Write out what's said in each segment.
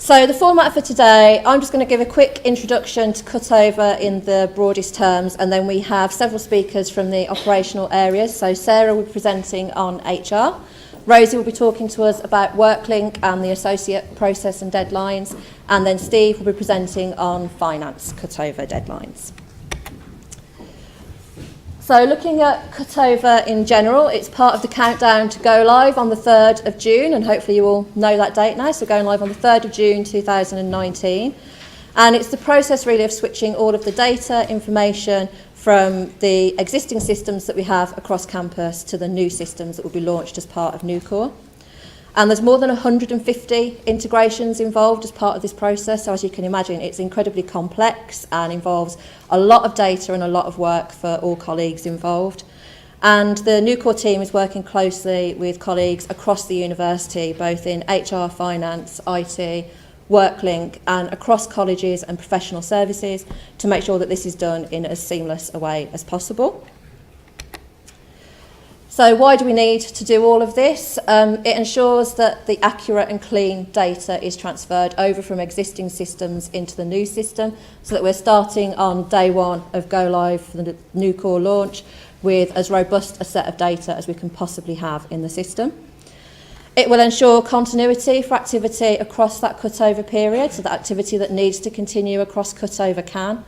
So the format for today, I'm just going to give a quick introduction to Cutover in the broadest terms, and then we have several speakers from the operational areas. So Sarah will be presenting on HR, Rosie will be talking to us about WorkLink and the associate process and deadlines, and then Steve will be presenting on finance Cutover deadlines. So looking at Cutover in general, it's part of the countdown to go live on the 3rd of June, and hopefully you all know that date now, so going live on the 3rd of June 2019. And it's the process really of switching all of the data, information from the existing systems that we have across campus to the new systems that will be launched as part of Nucor. And there's more than 150 integrations involved as part of this process, so as you can imagine, it's incredibly complex and involves a lot of data and a lot of work for all colleagues involved. And the Nucor team is working closely with colleagues across the university, both in HR, finance, IT, WorkLink, and across colleges and professional services to make sure that this is done in as seamless a way as possible. So why do we need to do all of this? It ensures that the accurate and clean data is transferred over from existing systems into the new system, so that we're starting on day one of go live for the Nucor launch with as robust a set of data as we can possibly have in the system. It will ensure continuity for activity across that cutover period, so that activity that needs to continue across cutover can.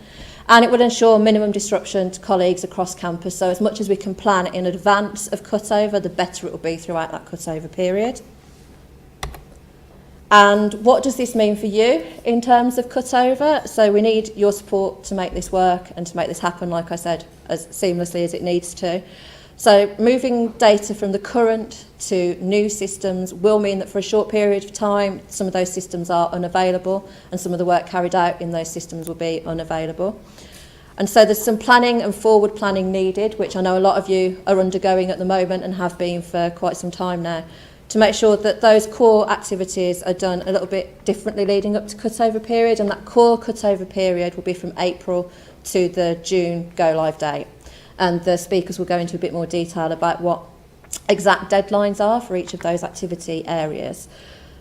And it will ensure minimum disruption to colleagues across campus, so as much as we can plan in advance of cutover, the better it will be throughout that cutover period. And what does this mean for you in terms of cutover? So we need your support to make this work and to make this happen, like I said, as seamlessly as it needs to. So moving data from the current to new systems will mean that for a short period of time, some of those systems are unavailable and some of the work carried out in those systems will be unavailable. And so there's some planning and forward planning needed, which I know a lot of you are undergoing at the moment and have been for quite some time now, to make sure that those core activities are done a little bit differently leading up to cutover period, and that core cutover period will be from April to the June go live date. And the speakers will go into a bit more detail about what exact deadlines are for each of those activity areas.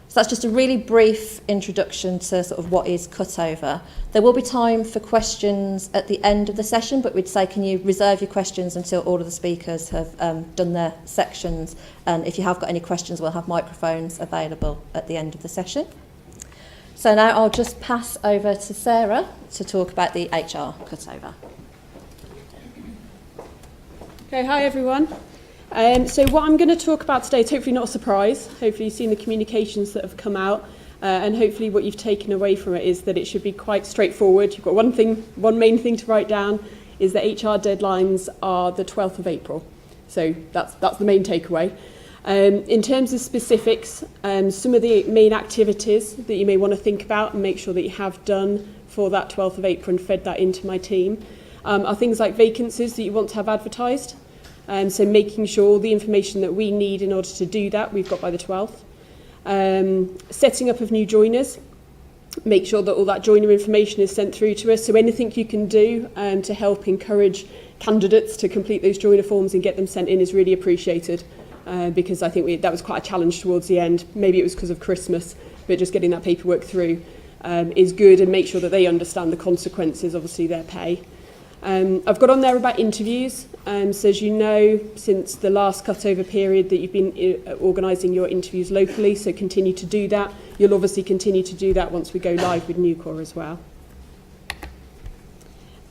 So that's just a really brief introduction to sort of what is Cutover. There will be time for questions at the end of the session, but we'd say can you reserve your questions until all of the speakers have done their sections. And if you have got any questions, we'll have microphones available at the end of the session. So now I'll just pass over to Sarah to talk about the HR Cutover. Okay, hi everyone. So what I'm going to talk about today is hopefully not a surprise. Hopefully you've seen the communications that have come out, and hopefully what you've taken away from it is that it should be quite straightforward. You've got one main thing to write down is that HR deadlines are the 12th of April. So that's the main takeaway. In terms of specifics, some of the main activities that you may want to think about and make sure that you have done for that 12th of April and fed that into my team are things like vacancies that you want to have advertised. So making sure all the information that we need in order to do that, we've got by the 12th. Setting up of new joiners. Make sure that all that joiner information is sent through to us. So anything you can do to help encourage candidates to complete those joiner forms and get them sent in is really appreciated. Because I think that was quite a challenge towards the end. Maybe it was because of Christmas, but just getting that paperwork through is good, and make sure that they understand the consequences, obviously their pay. I've got on there about interviews. So as you know, since the last cutover period that you've been organising your interviews locally, so continue to do that. You'll obviously continue to do that once we go live with Nucor as well.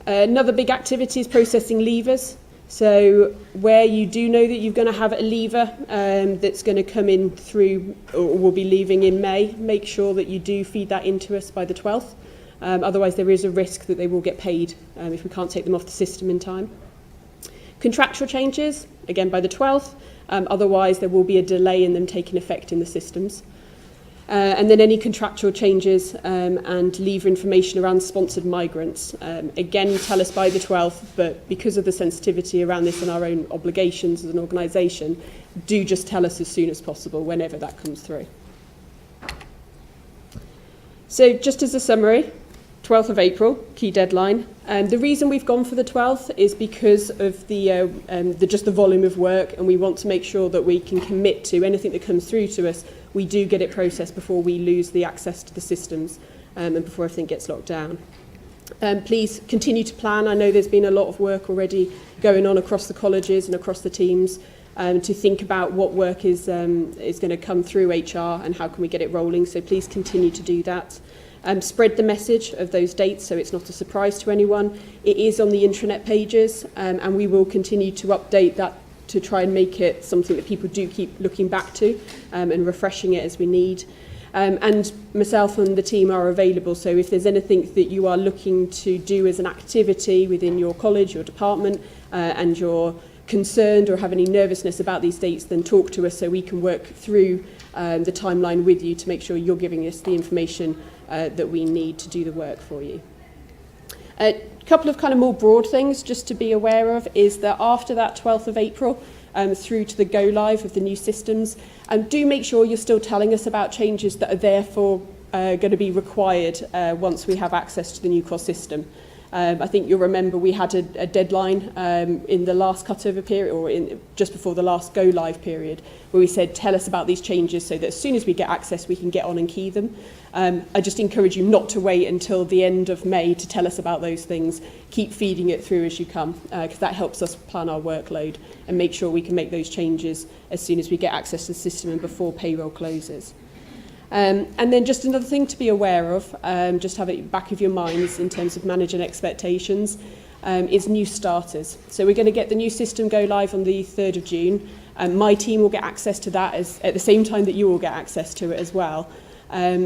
Another big activity is processing leavers. So where you do know that you're going to have a leaver that's going to come in through or will be leaving in May, make sure that you do feed that into us by the 12th. Otherwise there is a risk that they will get paid if we can't take them off the system in time. Contractual changes, again by the 12th, otherwise there will be a delay in them taking effect in the systems. And then any contractual changes and leave information around sponsored migrants. Again, tell us by the 12th, but because of the sensitivity around this and our own obligations as an organisation, do just tell us as soon as possible whenever that comes through. So just as a summary, 12th of April, key deadline. The reason we've gone for the 12th is because of just the volume of work, and we want to make sure that we can commit to anything that comes through to us. We do get it processed before we lose the access to the systems and before everything gets locked down. Please continue to plan. I know there's been a lot of work already going on across the colleges and across the teams to think about what work is going to come through HR and how can we get it rolling. So please continue to do that. Spread the message of those dates so it's not a surprise to anyone. It is on the intranet pages, and we will continue to update that to try and make it something that people do keep looking back to and refreshing it as we need. And myself and the team are available, so if there's anything that you are looking to do as an activity within your college, your department, and you're concerned or have any nervousness about these dates, then talk to us so we can work through the timeline with you to make sure you're giving us the information that we need to do the work for you. A couple of kind of more broad things just to be aware of is that after that 12th of April through to the go live of the new systems, do make sure you're still telling us about changes that are therefore going to be required once we have access to the new core system. I think you'll remember we had a deadline in the last cutover period, or just before the last go live period, where we said tell us about these changes so that as soon as we get access we can get on and key them. I just encourage you not to wait until the end of May to tell us about those things. Keep feeding it through as you come, because that helps us plan our workload and make sure we can make those changes as soon as we get access to the system and before payroll closes. And then just another thing to be aware of, just have it back of your minds in terms of managing expectations, is new starters. So we're going to get the new system go live on the 3rd of June. My team will get access to that at the same time that you will get access to it as well.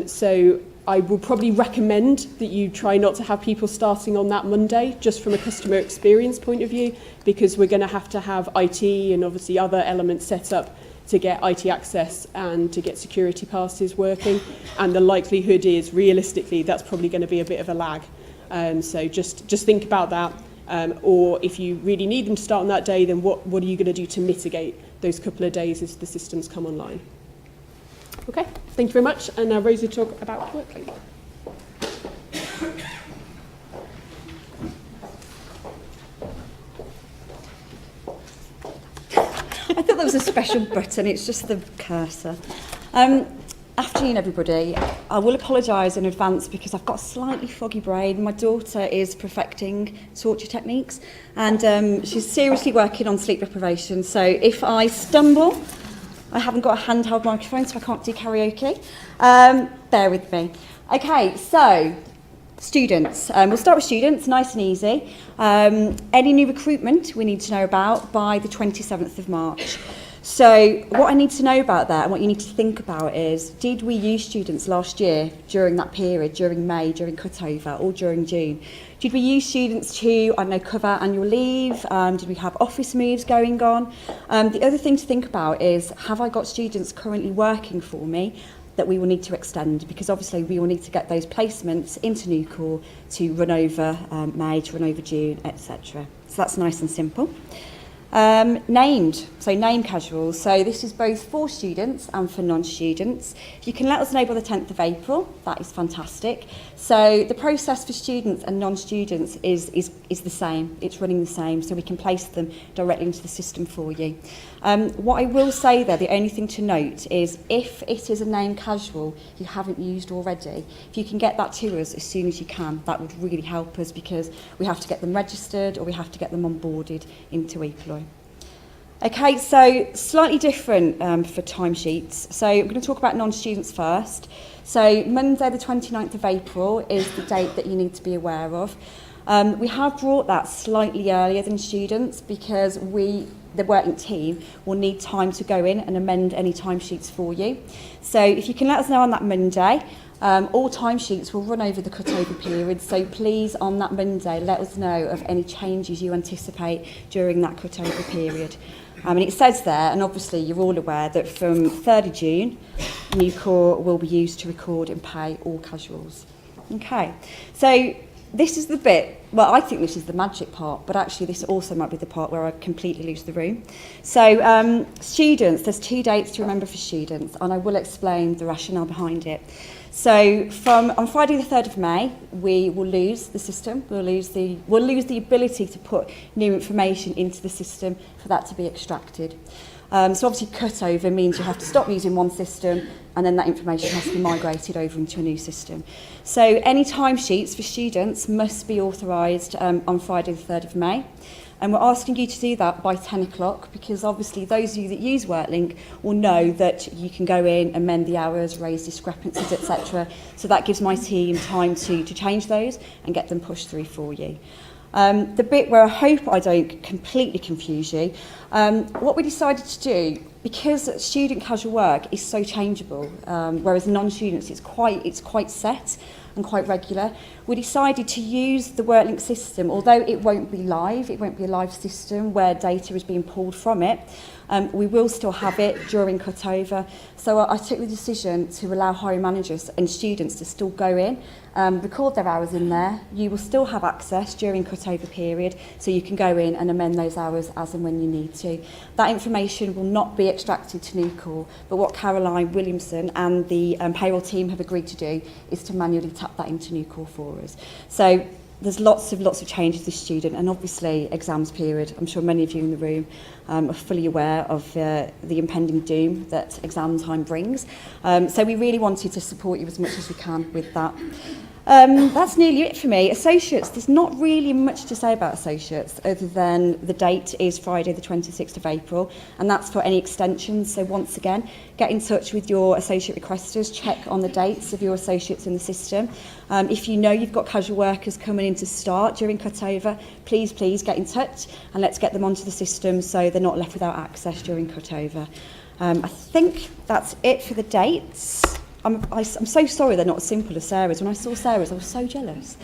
So I will probably recommend that you try not to have people starting on that Monday, just from a customer experience point of view, because we're going to have IT and obviously other elements set up to get IT access and to get security passes working, and the likelihood is realistically that's probably going to be a bit of a lag. So just think about that, or if you really need them to start on that day, then what are you going to do to mitigate those couple of days as the systems come online? Okay, thank you very much, and now Rosie will talk about workload. I thought there was a special button, it's just the cursor. Afternoon everybody. I will apologise in advance because I've got a slightly foggy brain. My daughter is perfecting torture techniques and she's seriously working on sleep deprivation, so if I stumble, I haven't got a handheld microphone so I can't do karaoke. Bear with me. Okay, so students. We'll start with students, nice and easy. Any new recruitment we need to know about by the 27th of March. So what I need to know about that and what you need to think about is, did we use students last year during that period, during May, during cutover, or during June? Did we use students to, I don't know, cover annual leave? Did we have office moves going on? The other thing to think about is, have I got students currently working for me that we will need to extend, because obviously we will need to get those placements into new core to run over May, to run over June, etc. So that's nice and simple. Named, so name casuals. So this is both for students and for non-students. If you can let us know by the 10th of April, that is fantastic. So the process for students and non-students is the same. It's running the same, so we can place them directly into the system for you. What I will say there, the only thing to note is if it is a name casual you haven't used already, if you can get that to us as soon as you can, that would really help us, because we have to get them registered or we have to get them onboarded into ePloy. Okay, so slightly different for timesheets. So I'm going to talk about non-students first. So Monday the 29th of April is the date that you need to be aware of. We have brought that slightly earlier than students because the working team will need time to go in and amend any timesheets for you. So if you can let us know on that Monday, all timesheets will run over the cutover period, so please on that Monday let us know of any changes you anticipate during that cutover period. And it says there, and obviously you're all aware, that from 3rd of June, new core will be used to record and pay all casuals. Okay, so this is the bit, well, I think this is the magic part, but actually this also might be the part where I completely lose the room. So students, there's 2 dates to remember for students, and I will explain the rationale behind it. So on Friday the 3rd of May, we will lose the system. We'll lose the ability to put new information into the system for that to be extracted. So obviously cutover means you have to stop using one system and then that information has to be migrated over into a new system. So any timesheets for students must be authorised on Friday the 3rd of May. And we're asking you to do that by 10 o'clock because obviously those of you that use WorkLink will know that you can go in, amend the hours, raise discrepancies, etc. So that gives my team time to change those and get them pushed through for you. The bit where I hope I don't completely confuse you, what we decided to do, because student casual work is so changeable, whereas non-students it's quite set and quite regular, we decided to use the WorkLink system, although it won't be a live system where data is being pulled from it, we will still have it during cutover. So I took the decision to allow hiring managers and students to still go in, record their hours in there. You will still have access during cutover period, so you can go in and amend those hours as and when you need to. That information will not be extracted to Nucor, but what Caroline Williamson and the payroll team have agreed to do is to manually tap that into Nucor for us. So there's lots of changes this student, and obviously exams period. I'm sure many of you in the room are fully aware of the impending doom that exam time brings. So we really wanted to support you as much as we can with that. That's nearly it for me. Associates, there's not really much to say about associates other than the date is Friday the 26th of April, and that's for any extensions. So once again, get in touch with your associate requesters, check on the dates of your associates in the system. If you know you've got casual workers coming in to start during cutover, please get in touch and let's get them onto the system so they're not left without access during cutover. I think that's it for the dates. I'm so sorry they're not as simple as Sarah's. When I saw Sarah's, I was so jealous.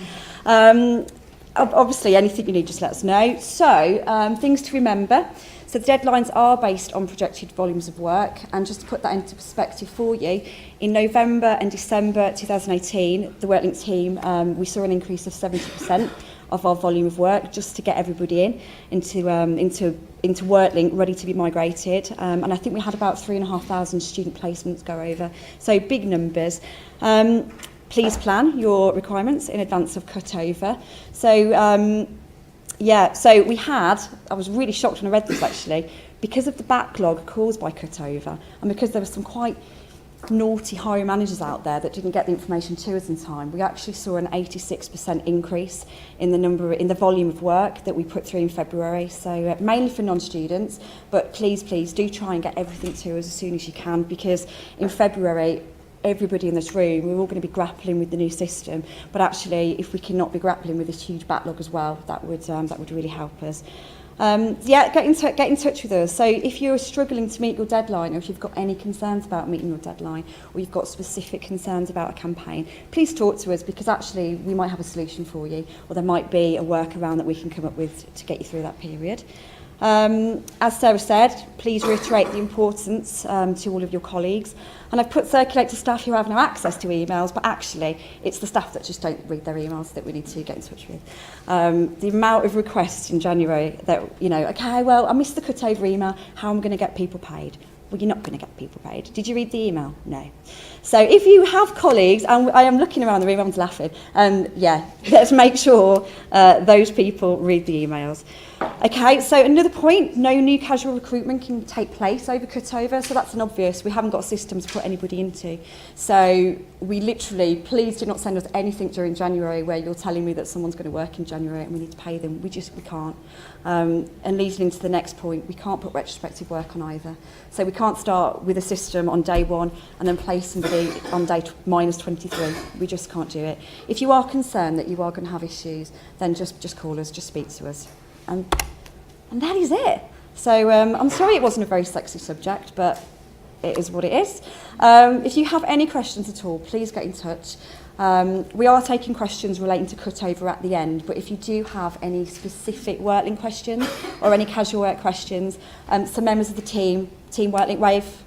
Obviously, anything you need, just let us know. So, things to remember. So the deadlines are based on projected volumes of work, and just to put that into perspective for you, in November and December 2018, the WorkLink team, we saw an increase of 70% of our volume of work just to get everybody into WorkLink ready to be migrated. And I think we had about 3,500 student placements go over. So big numbers. Please plan your requirements in advance of cutover. So I was really shocked when I read this actually, because of the backlog caused by cutover and because there were some quite naughty hiring managers out there that didn't get the information to us in time. We actually saw an 86% increase in the volume of work that we put through in February. So mainly for non-students, but please do try and get everything to us as soon as you can, because in February everybody in this room, we're all going to be grappling with the new system, but actually if we cannot be grappling with this huge backlog as well, that would really help us. Get in touch with us. So if you're struggling to meet your deadline, or if you've got any concerns about meeting your deadline, or you've got specific concerns about a campaign, please talk to us, because actually we might have a solution for you, or there might be a workaround that we can come up with to get you through that period. As Sarah said, please reiterate the importance to all of your colleagues. And I've put circulate to staff who have no access to emails, but actually it's the staff that just don't read their emails that we need to get in touch with. The amount of requests in January that, okay, well, I missed the cutover email, how am I going to get people paid? Well, you're not going to get people paid. Did you read the email? No. So if you have colleagues, and I am looking around the room, everyone's laughing, let's make sure those people read the emails. Okay, so another point, no new casual recruitment can take place over cutover, so that's an obvious. We haven't got a system to put anybody into. So we literally, please do not send us anything during January where you're telling me that someone's going to work in January and we need to pay them. We can't. And leading into the next point, we can't put retrospective work on either. So we can't start with a system on day one and then place somebody on day minus 23. We just can't do it. If you are concerned that you are going to have issues, then just call us, just speak to us. And that is it. So I'm sorry it wasn't a very sexy subject, but it is what it is. If you have any questions at all, please get in touch. We are taking questions relating to cutover at the end, but if you do have any specific WorkLink questions or any casual work questions, some members of the team WorkLink Wave,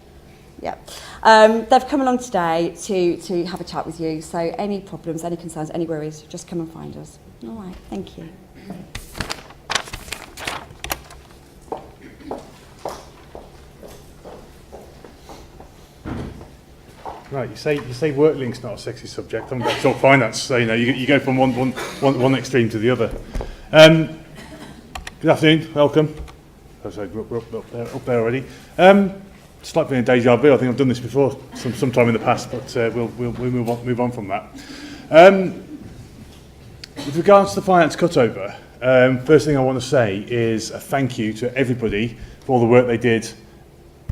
they've come along today to have a chat with you. So any problems, any concerns, any worries, just come and find us. All right, thank you. Right, you say work link's not a sexy subject. I'm going to talk finance, so you go from one extreme to the other. Good afternoon, welcome. Oh, sorry, we're up there already. It's like being a deja vu. I think I've done this before, sometime in the past, but we'll move on from that. With regards to the finance cutover, first thing I want to say is a thank you to everybody for all the work they did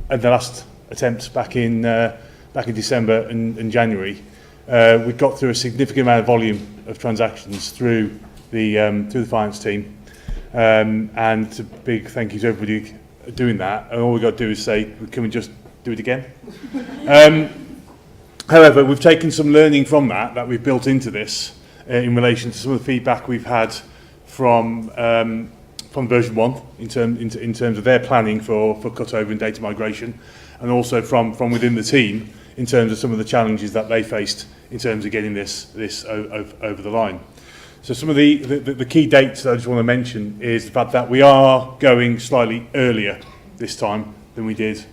at the last attempt back in December and January. We got through a significant amount of volume of transactions through the finance team, and a big thank you to everybody doing that. And all we got to do is say, can we just do it again? However, we've taken some learning from that we've built into this in relation to some of the feedback we've had from version 1 in terms of their planning for cutover and data migration, and also from within the team in terms of some of the challenges that they faced in terms of getting this over the line. So some of the key dates that I just want to mention is the fact that we are going slightly earlier this time than we did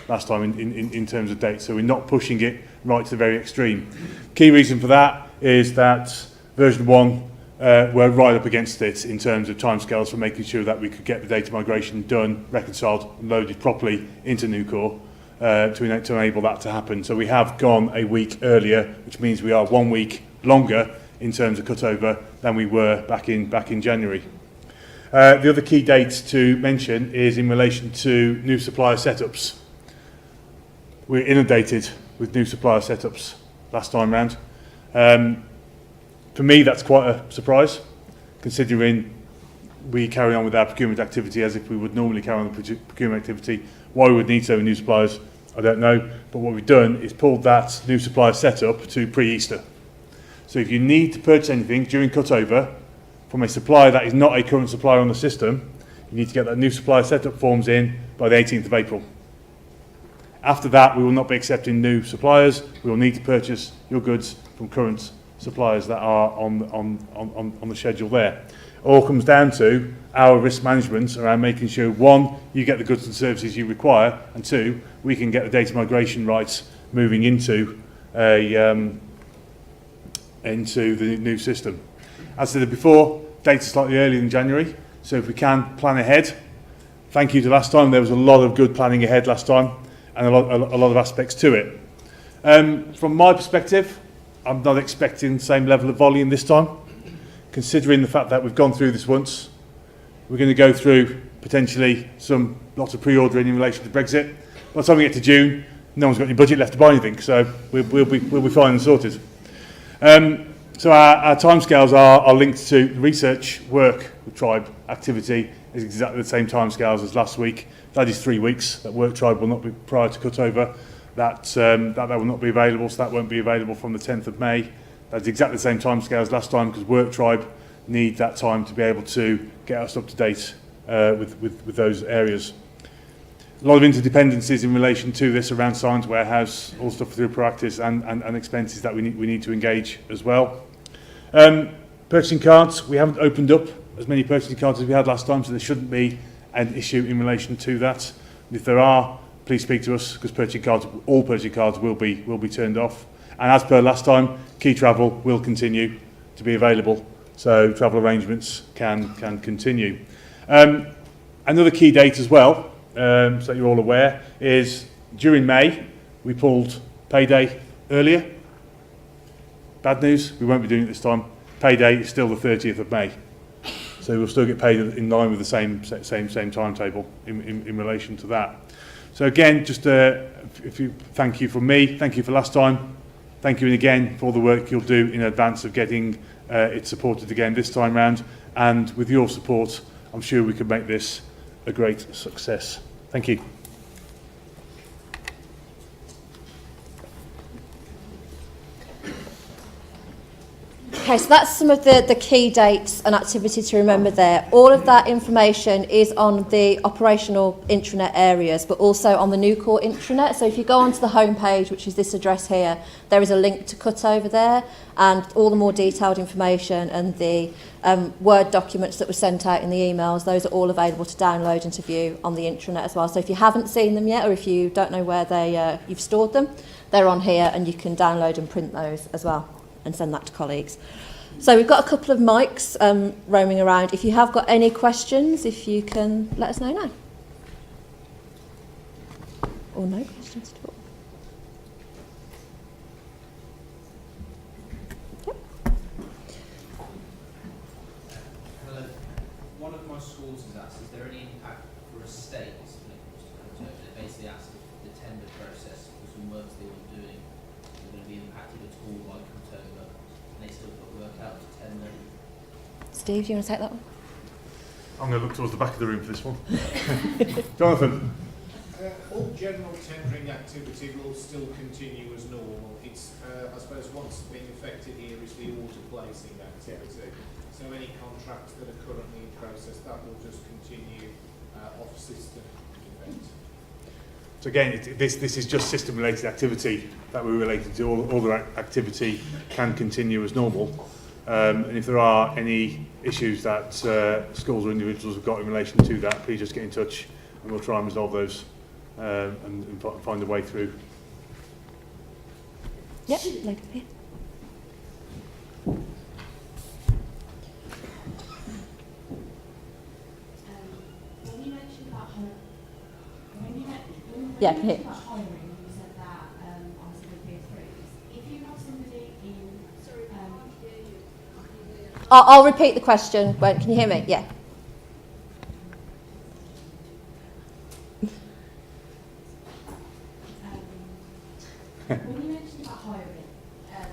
last time in terms of dates. So we're not pushing it right to the very extreme. Key reason for that is that version 1 were right up against it in terms of timescales for making sure that we could get the data migration done, reconciled, and loaded properly into Nucor to enable that to happen. So we have gone a week earlier, which means we are 1 week longer in terms of cutover than we were back in January. The other key date to mention is in relation to new supplier setups. We're inundated with new supplier setups last time round. For me, that's quite a surprise, considering we carry on with our procurement activity as if we would normally carry on the procurement activity. Why we would need so many new suppliers, I don't know. But what we've done is pulled that new supplier setup to pre-Easter. So if you need to purchase anything during cutover from a supplier that is not a current supplier on the system, you need to get that new supplier setup forms in by the 18th of April. After that, we will not be accepting new suppliers. We will need to purchase your goods from current suppliers that are on the schedule there. It all comes down to our risk management around making sure, 1, you get the goods and services you require, and 2, we can get the data migration rights moving into the new system. As I said before, dates are slightly earlier than January, so if we can plan ahead. Thank you to last time. There was a lot of good planning ahead last time, and a lot of aspects to it. From my perspective, I'm not expecting the same level of volume this time, considering the fact that we've gone through this once. We're going to go through potentially lots of pre-ordering in relation to Brexit. By the time we get to June, no one's got any budget left to buy anything, so we'll be fine and sorted. So our timescales are linked to research work with Tribe activity is exactly the same timescales as last week. That is 3 weeks. That work Tribe will not be prior to cutover. That will not be available, so that won't be available from the 10th of May. That's exactly the same timescales last time, because Work Tribe need that time to be able to get us up to date with those areas. A lot of interdependencies in relation to this around Science Warehouse, all stuff through practice and expenses that we need to engage as well. Purchasing cards, we haven't opened up as many purchasing cards as we had last time, so there shouldn't be an issue in relation to that. If there are, please speak to us, because all purchasing cards will be turned off. And as per last time, key travel will continue to be available, so travel arrangements can continue. Another key date as well, so you're all aware, is during May we pulled payday earlier. Bad news, we won't be doing it this time. Payday is still the 30th of May, so we'll still get paid in line with the same timetable in relation to that. So again, just thank you from me, thank you for last time, thank you again for all the work you'll do in advance of getting it supported again this time round, and with your support, I'm sure we can make this a great success. Thank you. Okay, so that's some of the key dates and activities to remember there. All of that information is on the operational intranet areas, but also on the new core intranet. So if you go onto the homepage, which is this address here, there is a link to Cutover there, and all the more detailed information and the Word documents that were sent out in the emails, those are all available to download and to view on the intranet as well. So if you haven't seen them yet, or if you don't know where you've stored them, they're on here, and you can download and print those as well and send that to colleagues. So we've got a couple of mics roaming around. If you have got any questions, if you can let us know now. Or no questions at all. Yep. Hello. One of my schools has asked, is there any impact for estates when it comes to Cutover? They basically asked if the tender process for some works they were doing were going to be impacted at all by Cutover, and they still got work out to tender. Steve, do you want to take that one? I'm going to look towards the back of the room for this one. Jonathan. All general tendering activity will still continue as normal. It's, I suppose, what's being affected here is the order placing activity. So any contracts that are currently in process, that will just continue off system event. So again, this is just system-related activity that we're related to. All the activity can continue as normal. And if there are any issues that schools or individuals have got in relation to that, please just get in touch and we'll try and resolve those and find a way through. Yep, lady here. When you mentioned about hiring, Yeah, here. about hiring, you said that obviously with PS3s, if you have somebody in, I'll repeat the question. Can you hear me? Yeah. when you mentioned about hiring, and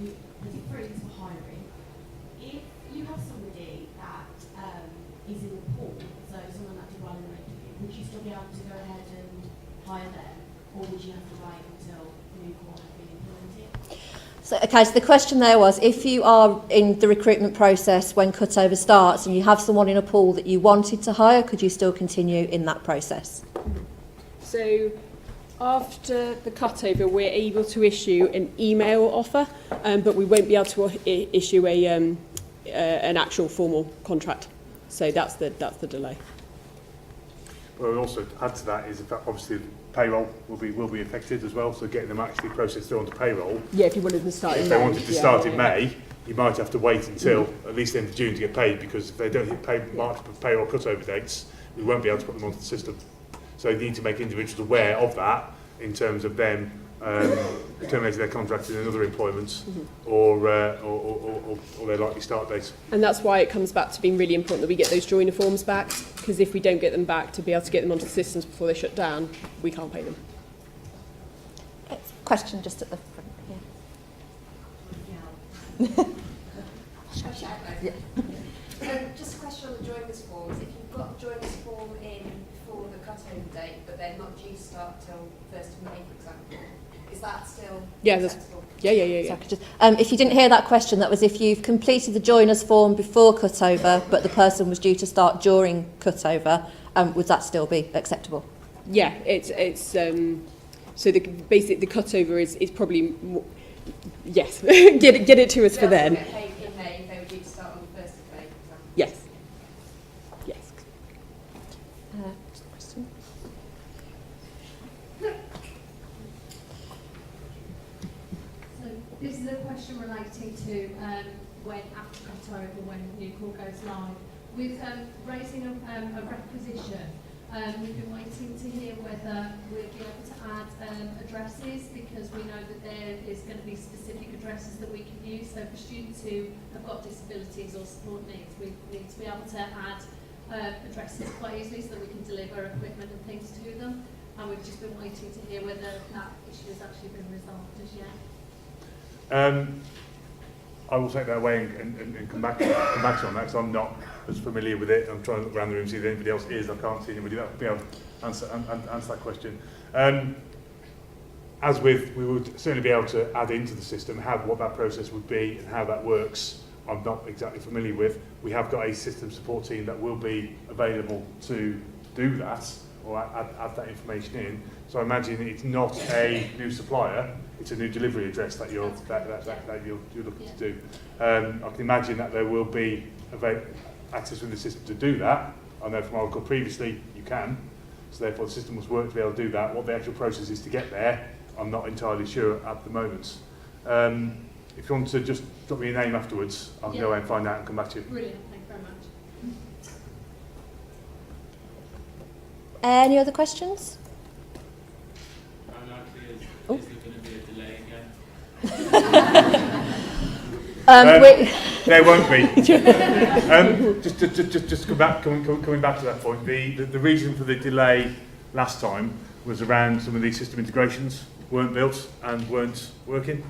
you there's a freeze for hiring, if you have somebody that is in the pool, so someone that did well in the interview, would you still be able to go ahead and hire them, or would you have to wait until the new core has been implemented? So, okay, so the question there was, if you are in the recruitment process when Cutover starts and you have someone in a pool that you wanted to hire, could you still continue in that process? So after the Cutover, we're able to issue an email offer, but we won't be able to issue an actual formal contract. So that's the delay. Well, we'll also add to that is that obviously payroll will be affected as well. So getting them actually processed through onto payroll. Yeah, if you wanted to start in If May. they wanted to start in May, you might have to wait until at least the end of June to get paid, because if they don't hit March payroll cutover dates, we won't be able to put them onto the system. So you need to make individuals aware of that in terms of them terminating their contract in another employment or their likely start date. And that's why it comes back to being really important that we get those joiner forms back, because if we don't get them back to be able to get them onto the systems before they shut down, we can't pay them. Question just at the front here. Just a question on the joiners forms. If you've got the joiners form in before the cut-over date, but they're not due to start till 1st of May, for example, is that still acceptable? Yeah. So I could just, if you didn't hear that question, that was if you've completed the joiners form before Cutover, but the person was due to start during Cutover, would that still be acceptable? Yeah, it's so the Cutover is probably yes. get it to us for then. Get paid in May if they were due to start on the 1st of May, for example. Yes. Question? So this is a question relating to when after Cutover, when new core goes live. With raising a requisition, we've been waiting to hear whether we'll be able to add addresses, because we know that there is going to be specific addresses that we can use. So for students who have got disabilities or support needs, we need to be able to add addresses quite easily so that we can deliver equipment and things to them. And we've just been waiting to hear whether that issue has actually been resolved as yet. I will take that away and come back to you on that, because I'm not as familiar with it. I'm trying to look around the room and see if anybody else is. I can't see anybody that will be able to answer that question. as with, we would certainly be able to add into the system what that process would be and how that works. I'm not exactly familiar with. We have got a system support team that will be available to do that or add that information in. So I imagine it's not a new supplier, it's a new delivery address that you're looking to do. I can imagine that there will be access within the system to do that. I know from Oracle previously you can, so therefore the system was worked to be able to do that. What the actual process is to get there, I'm not entirely sure at the moment. If you want to just drop me a name afterwards, I'll go away and find out and come back to you. Brilliant, thank you very much. Any other questions? How likely is there going to be a delay again? There won't be. Just coming back to that point, the reason for the delay last time was around some of these system integrations weren't built and weren't working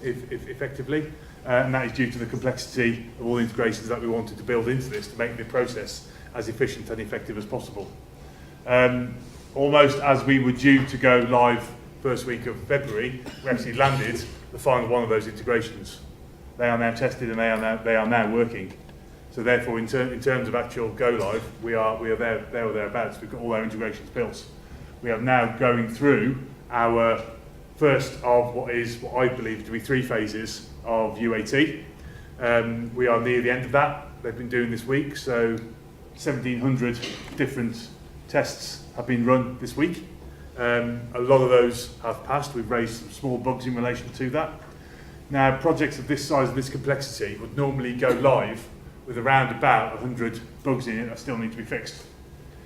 effectively, and that is due to the complexity of all the integrations that we wanted to build into this to make the process as efficient and effective as possible. Almost as we were due to go live first week of February, we actually landed the final one of those integrations. They are now tested and they are now working. So therefore, in terms of actual go live, we are there or thereabouts. We've got all our integrations built. We are now going through our first of what I believe to be 3 phases of UAT. We are near the end of that. They've been doing this week, so 1,700 different tests have been run this week. A lot of those have passed. We've raised some small bugs in relation to that. Now, projects of this size and this complexity would normally go live with around about 100 bugs in it that still need to be fixed.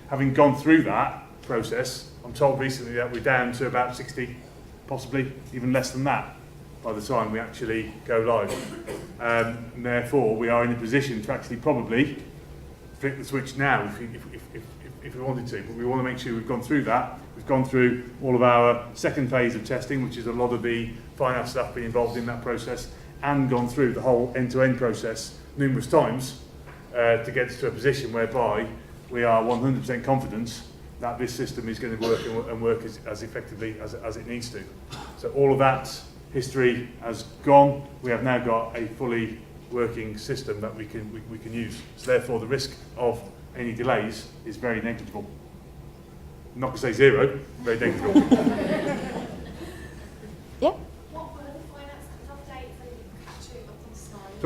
Having gone through that process, I'm told recently that we're down to about 60, possibly even less than that by the time we actually go live. And therefore, we are in a position to actually probably flick the switch now if we wanted to, but we want to make sure we've gone through that. We've gone through all of our second phase of testing, which is a lot of the finance staff being involved in that process, and gone through the whole end-to-end process numerous times to get to a position whereby we are 100% confident that this system is going to work and work as effectively as it needs to. So all of that history has gone. We have now got a fully working system that we can use. So therefore, the risk of any delays is very negligible. I'm not going to say zero, very negligible. Yeah. What were the finance cut-off dates? I didn't catch it up on the slide.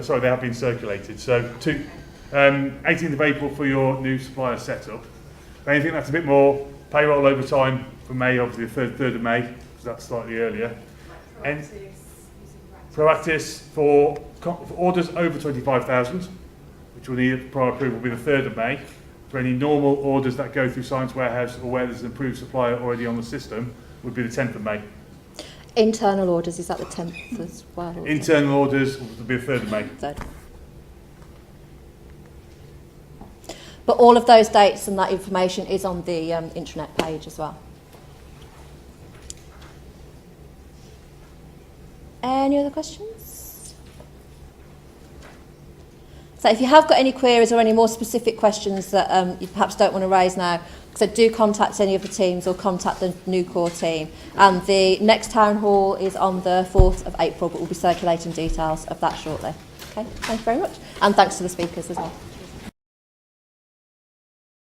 So they have been circulated. So 18th of April for your new supplier setup. Anything that's a bit more payroll overtime for May, obviously the 3rd of May, because that's slightly earlier. And Proactis for orders over 25,000, which will need prior approval, will be the 3rd of May. For any normal orders that go through Science Warehouse or where there's an approved supplier already on the system, would be the 10th of May. Internal orders, is that the 10th as well? Internal orders will be the 3rd of May. 3rd. But all of those dates and that information is on the intranet page as well. Any other questions? So if you have got any queries or any more specific questions that you perhaps don't want to raise now, so do contact any of the teams or contact the new core team. And the next town hall is on the 4th of April, but we'll be circulating details of that shortly. Okay, thank you very much. And thanks to the speakers as well.